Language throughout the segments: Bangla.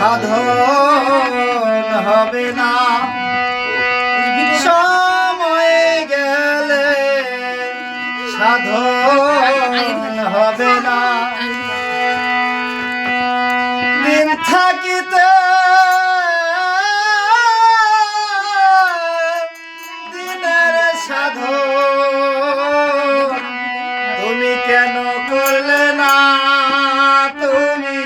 সাধন হবে না, সময় গেলে সাধন হবে না। দিন থাকিতে দিনের সাধন তুমি কেন করলে না, তুমি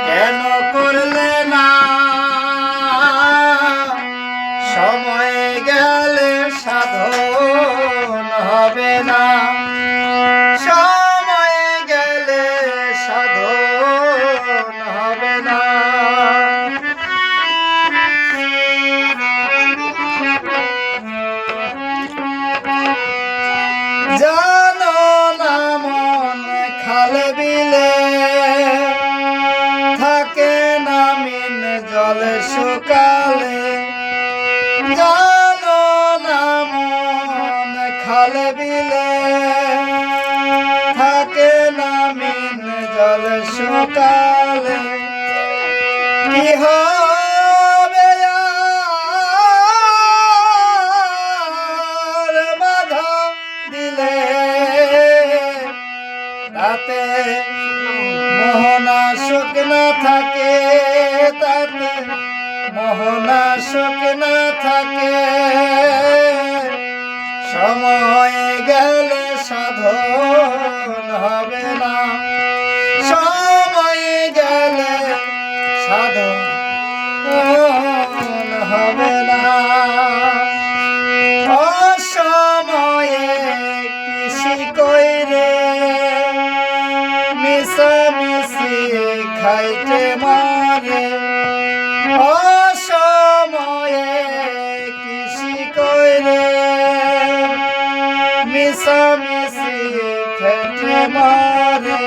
কেন করলে না? সময় গেলে সাধন হবে না, সময় গেলে সাধন হবে না। জানো না মন খাল বিলে থাকে না মিন জল শুকালে, জানো না মন খাল বিলে থাকে না মিন জল শুকালে। কি হবে আর বাধা দিলে তাতে মোহনা সুখ না থাকে, তাতে মোহনা সুখ না থাকে। সময় গেলে সাধন হবে না, সময় গেলে সাধন হবে না। অসময়ে কৃষি কইরে মিশামিশি খাইতে মারে, অসময়ে কৃষি কইরে মিশামিশি খাইতে মারে।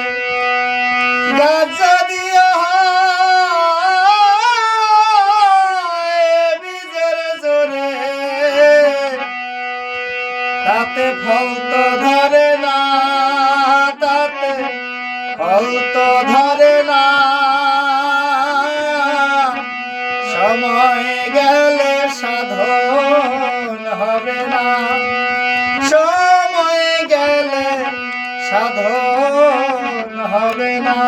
গাজা দিয়া বীজের জোরে তাতে ফল তো ধরে না, তাতে ফল তো ধরে না। সময় গেলে সাধন হবে না, সময় গেলে সাধন হবে না।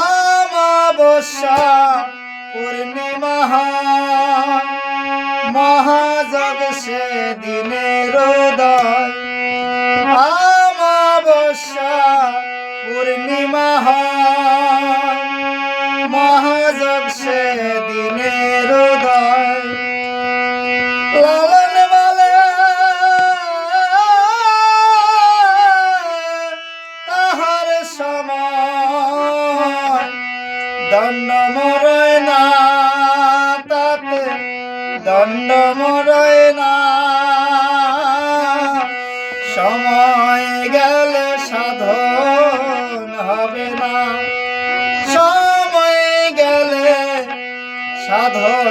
আমাবস্যা পূর্ণিমা মহাযজ্ঞ সে দিনের উদয়, আমাবস্যা পূর্ণিমা মহাযজ্ঞ সে দিনের উদয়। লালন বলে তাহার সময় দণ্ড মরয় না, তাতে দণ্ড মরয় না। সময় গেলে সাধন হবে না, সময় গেলে সাধন